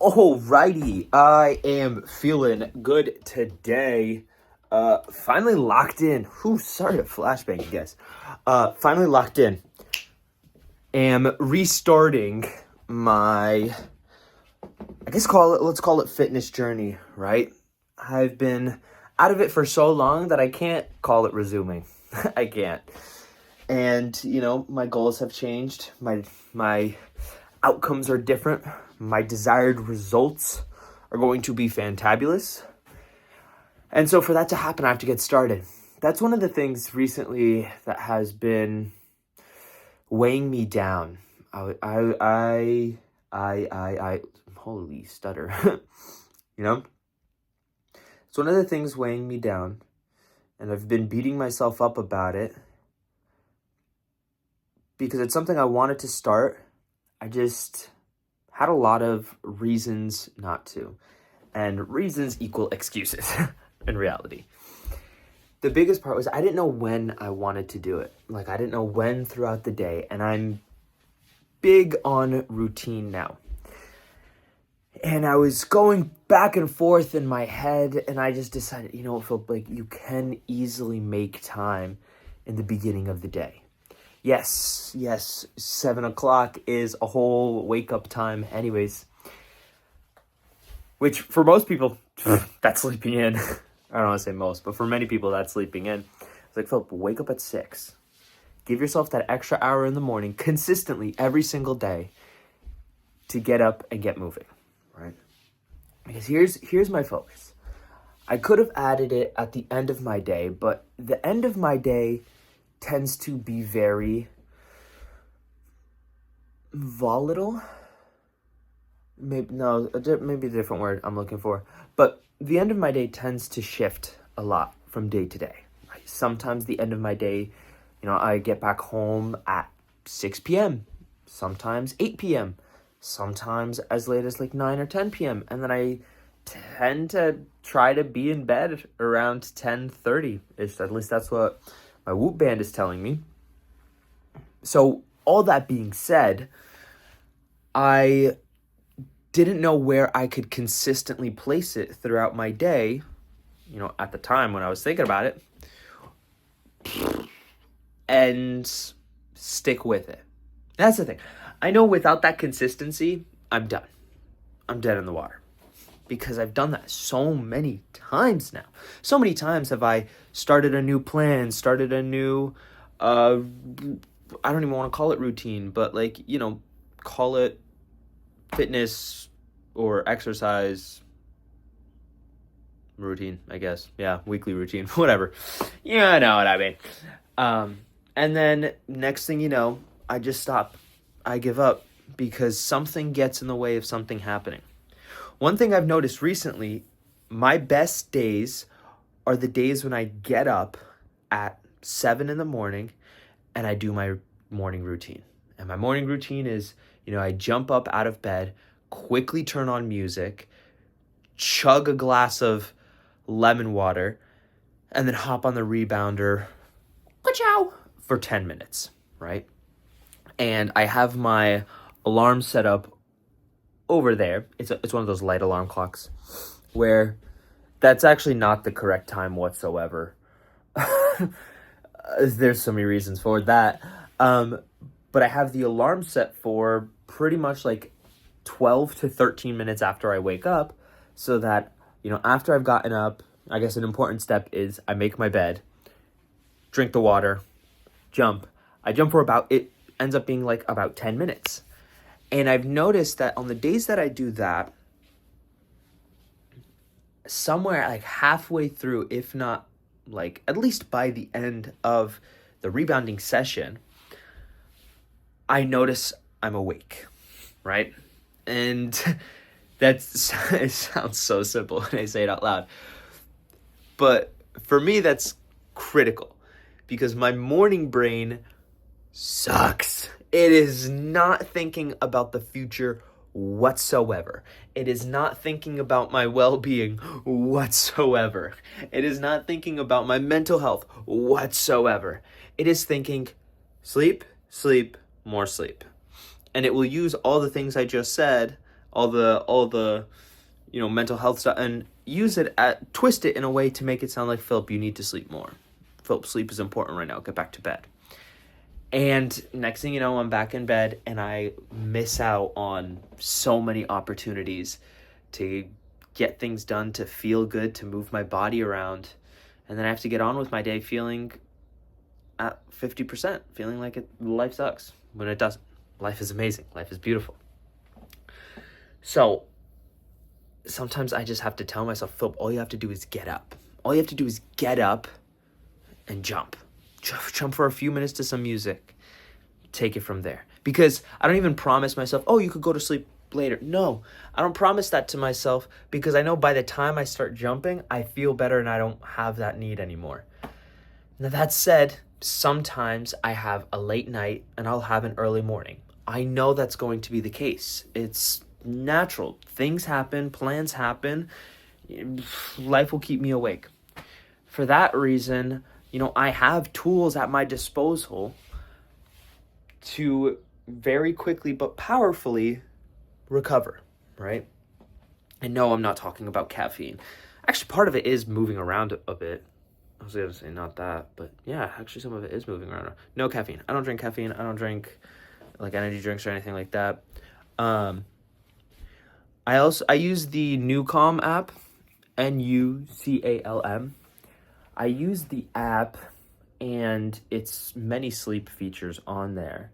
Alrighty, I am feeling good today. Finally locked in. Sorry to flashbang, you guys. Finally locked in. Am restarting my, let's call it fitness journey, right? I've been out of it for so long that I can't call it resuming. I can't. And, my goals have changed. My outcomes are different. My desired results are going to be fantabulous. And so for that to happen, I have to get started. That's one of the things recently that has been weighing me down. I holy stutter. It's one of the things weighing me down, and I've been beating myself up about it because it's something I wanted to start. I just had a lot of reasons not to, and reasons equal excuses in reality. The biggest part was I didn't know when I wanted to do it. I didn't know when throughout the day, and I'm big on routine now. And I was going back and forth in my head, and I just decided, Phil, you can easily make time in the beginning of the day. Yes, 7 o'clock is a whole wake-up time anyways. Which, for most people, that's sleeping in. I don't want to say most, but for many people, that's sleeping in. It's like, Philip, wake up at 6. Give yourself that extra hour in the morning, consistently, every single day, to get up and get moving, right? Because here's my focus. I could have added it at the end of my day, but the end of my day tends to be very volatile. Maybe a different word I'm looking for. But the end of my day tends to shift a lot from day to day. Right? Sometimes the end of my day, I get back home at 6 p.m., sometimes 8 p.m., sometimes as late as 9 or 10 p.m. And then I tend to try to be in bed around 10:30-ish. At least that's what my Whoop band is telling me. So all that being said, I didn't know where I could consistently place it throughout my day, at the time when I was thinking about it, and stick with it. That's the thing. I know without that consistency, I'm done. I'm dead in the water. Because I've done that so many times now. So many times have I started a new plan, started a new, I don't even want to call it routine, but call it fitness or exercise routine, I guess. Yeah, weekly routine, whatever. Yeah, I know what I mean. And then next thing you know, I just stop. I give up because something gets in the way of something happening. One thing I've noticed recently, my best days are the days when I get up at 7 in the morning and I do my morning routine. And my morning routine is, I jump up out of bed, quickly turn on music, chug a glass of lemon water, and then hop on the rebounder for 10 minutes, right? And I have my alarm set up over there. It's one of those light alarm clocks where that's actually not the correct time whatsoever. There's so many reasons for that. But I have the alarm set for pretty much 12 to 13 minutes after I wake up, so that, after I've gotten up, I guess an important step is I make my bed, drink the water, jump. I jump for it ends up being about 10 minutes. And I've noticed that on the days that I do that, somewhere halfway through, if not at least by the end of the rebounding session, I notice I'm awake, right? And it sounds so simple when I say it out loud. But for me, that's critical because my morning brain sucks. It is not thinking about the future whatsoever. It is not thinking about my well-being whatsoever. It is not thinking about my mental health whatsoever. It is thinking sleep, sleep, more sleep. And it will use all the things I just said all the mental health stuff, and twist it in a way to make it sound like, Philip, you need to sleep more. Philip, sleep is important right now. Get back to bed. And next thing you know, I'm back in bed, and I miss out on so many opportunities to get things done, to feel good, to move my body around. And then I have to get on with my day feeling at 50%, feeling like life sucks, when it doesn't. Life is amazing. Life is beautiful. So sometimes I just have to tell myself, Philip, all you have to do is get up. All you have to do is get up and jump. Jump for a few minutes to some music. Take it from there. Because I don't even promise myself, oh, you could go to sleep later. No, I don't promise that to myself, because I know by the time I start jumping, I feel better and I don't have that need anymore. Now, that said, sometimes I have a late night and I'll have an early morning. I know that's going to be the case. It's natural. Things happen, plans happen. Life will keep me awake. For that reason, I have tools at my disposal to very quickly but powerfully recover, right? And no, I'm not talking about caffeine. Actually, part of it is moving around a bit. I was going to say not that, but yeah, actually some of it is moving around. No caffeine. I don't drink caffeine. I don't drink like energy drinks or anything like that. I use the Nucalm app, Nucalm. I use the app and its many sleep features on there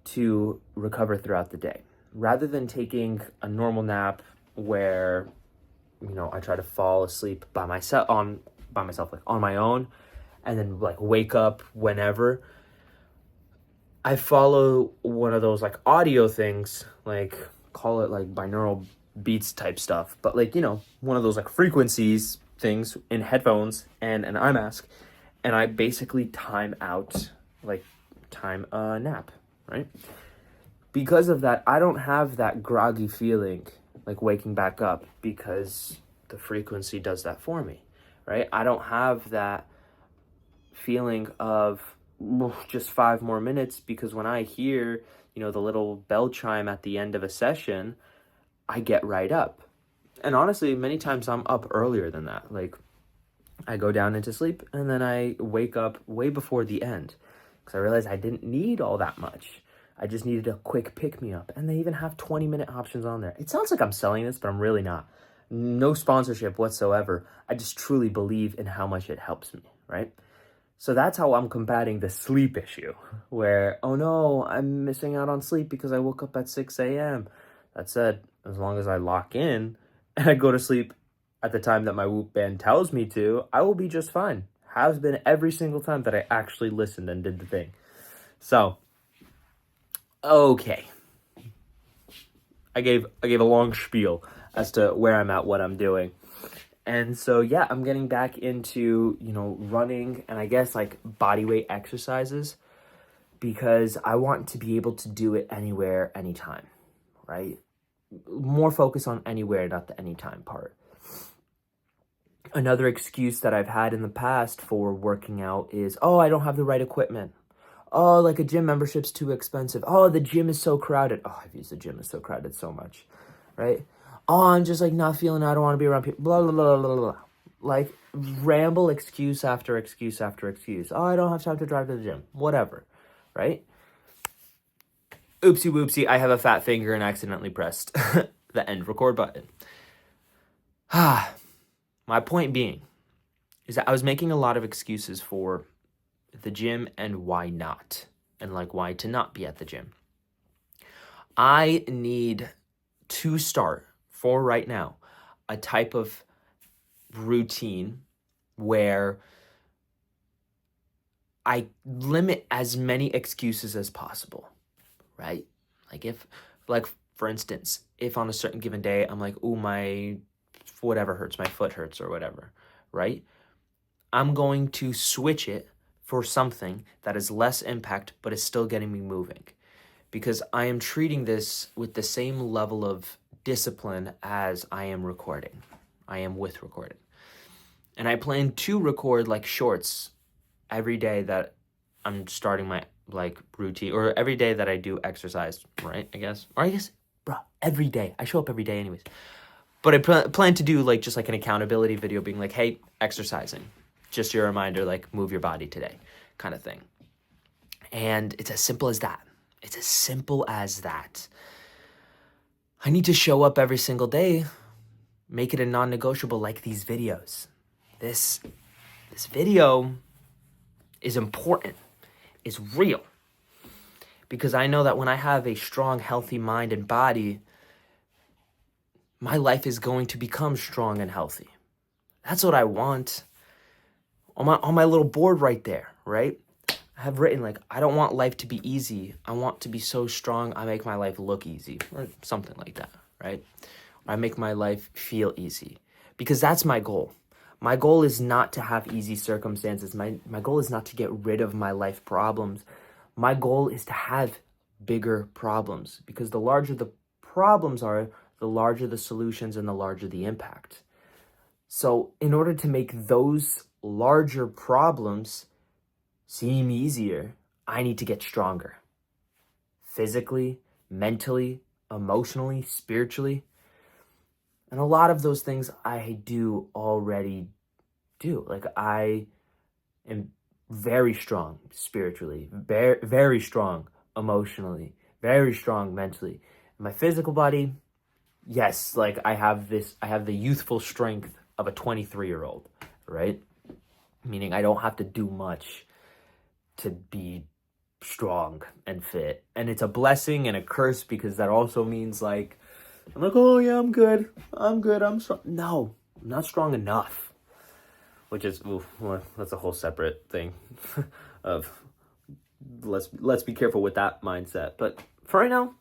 to recover throughout the day. Rather than taking a normal nap where, I try to fall asleep by myself, like on my own, and then like wake up whenever, I follow one of those like audio things, like call it like binaural beats type stuff, but like, one of those like frequencies things in headphones and an eye mask, and I basically time a nap, right? Because of that, I don't have that groggy feeling like waking back up, because the frequency does that for me, right? I don't have that feeling of just 5 more minutes, because when I hear, the little bell chime at the end of a session, I get right up. And honestly, many times I'm up earlier than that. Like, I go down into sleep and then I wake up way before the end, because I realized I didn't need all that much. I just needed a quick pick-me-up. And they even have 20-minute options on there. It sounds like I'm selling this, but I'm really not. No sponsorship whatsoever. I just truly believe in how much it helps me, right? So that's how I'm combating the sleep issue, where, oh no, I'm missing out on sleep because I woke up at 6 a.m. That said, as long as I lock in and I go to sleep at the time that my Whoop band tells me to, I will be just fine. Has been every single time that I actually listened and did the thing. So, okay. I gave a long spiel as to where I'm at, what I'm doing. And so, yeah, I'm getting back into, running and I guess like body weight exercises, because I want to be able to do it anywhere, anytime, right? More focus on anywhere, not the anytime part. Another excuse that I've had in the past for working out is, oh, I don't have the right equipment. Oh, like a gym membership's too expensive. Oh, the gym is so crowded. Oh, I've used the gym is so crowded so much, right? Oh, I'm just like not feeling it. I don't want to be around people. Blah, blah, blah, blah, blah. Like ramble excuse after excuse after excuse. Oh, I don't have time to drive to the gym. Whatever, right? Oopsie whoopsie, I have a fat finger and accidentally pressed the end record button. My point being is that I was making a lot of excuses for the gym and why not, and like why to not be at the gym. I need to start, for right now, a type of routine where I limit as many excuses as possible, right? Like for instance, if on a certain given day I'm like, ooh, my whatever hurts, my foot hurts or whatever, right? I'm going to switch it for something that is less impact, but is still getting me moving. Because I am treating this with the same level of discipline as I am recording. I am with recording. And I plan to record like shorts every day that I'm starting my like routine, or every day that I do exercise, right? Or I guess bro, every day. I show up every day anyways. But I plan to do like just like an accountability video being like, hey, exercising. Just your reminder, like move your body today kind of thing. And it's as simple as that. It's as simple as that. I need to show up every single day, make it a non-negotiable like these videos. This video is important, is real. Because I know that when I have a strong, healthy mind and body, my life is going to become strong and healthy. That's what I want. On my little board right there, right? I have written like, I don't want life to be easy. I want to be so strong, I make my life look easy, or something like that, right? I make my life feel easy, because that's my goal. My goal is not to have easy circumstances. My goal is not to get rid of my life problems. My goal is to have bigger problems, because the larger the problems are, the larger the solutions and the larger the impact. So in order to make those larger problems seem easier, I need to get stronger. Physically, mentally, emotionally, spiritually. And a lot of those things I do already do. Like I am very strong spiritually, very strong emotionally, very strong mentally. My physical body, yes, like I have the youthful strength of a 23-year-old, right? Meaning I don't have to do much to be strong and fit. And it's a blessing and a curse, because that also means like, I'm like, oh yeah, I'm good, I'm strong. No, I'm not strong enough. Which is, well, that's a whole separate thing of, let's be careful with that mindset. But for right now,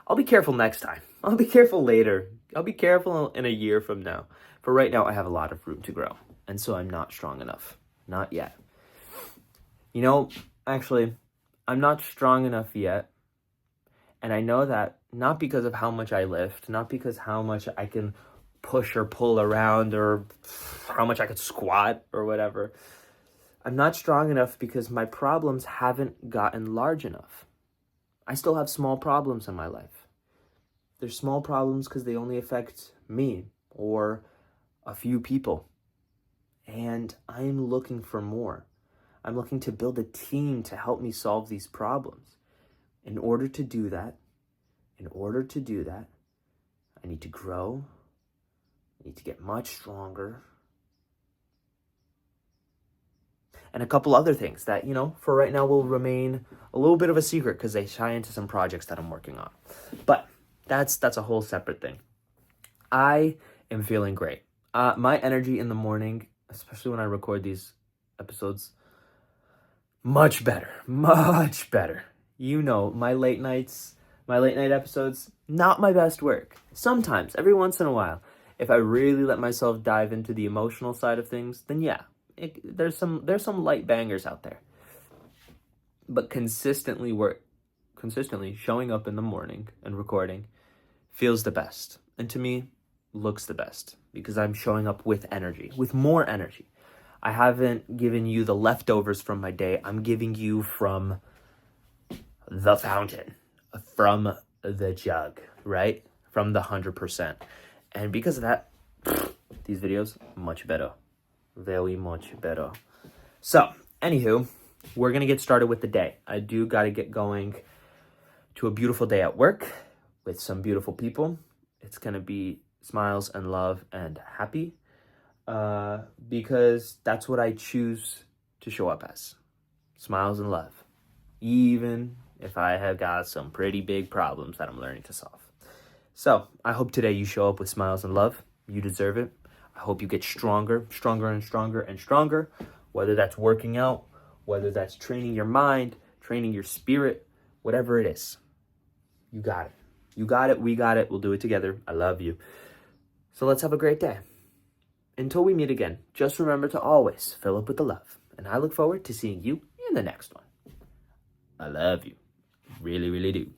I'll be careful next time. I'll be careful later. I'll be careful in a year from now. For right now, I have a lot of room to grow. And so I'm not strong enough. Not yet. You know, actually, I'm not strong enough yet. And I know that not because of how much I lift, not because how much I can push or pull around, or how much I could squat or whatever. I'm not strong enough because my problems haven't gotten large enough. I still have small problems in my life. They're small problems because they only affect me or a few people. And I'm looking for more. I'm looking to build a team to help me solve these problems. In order to do that, I need to grow. I need to get much stronger. And a couple other things that, you know, for right now will remain a little bit of a secret because they tie into some projects that I'm working on. But that's a whole separate thing. I am feeling great. My energy in the morning, especially when I record these episodes, much better. You know, my late night episodes, not my best work. Sometimes, every once in a while, if I really let myself dive into the emotional side of things, then yeah, there's some light bangers out there. But consistently showing up in the morning and recording feels the best. And to me, looks the best because I'm showing up with energy, with more energy. I haven't given you the leftovers from my day. I'm giving you from the fountain, from the jug, right? From the 100%. And because of that, these videos, much better. Very much better. So, anywho, we're going to get started with the day. I do got to get going to a beautiful day at work with some beautiful people. It's going to be smiles and love and happy because that's what I choose to show up as. Smiles and love. Even if I have got some pretty big problems that I'm learning to solve. So, I hope today you show up with smiles and love. You deserve it. I hope you get stronger and stronger, whether that's working out, whether that's training your mind, training your spirit, whatever it is. You got it. You got it. We got it. We'll do it together. I love you. So let's have a great day. Until we meet again, just remember to always fill up with the love. And I look forward to seeing you in the next one. I love you. Really, really do.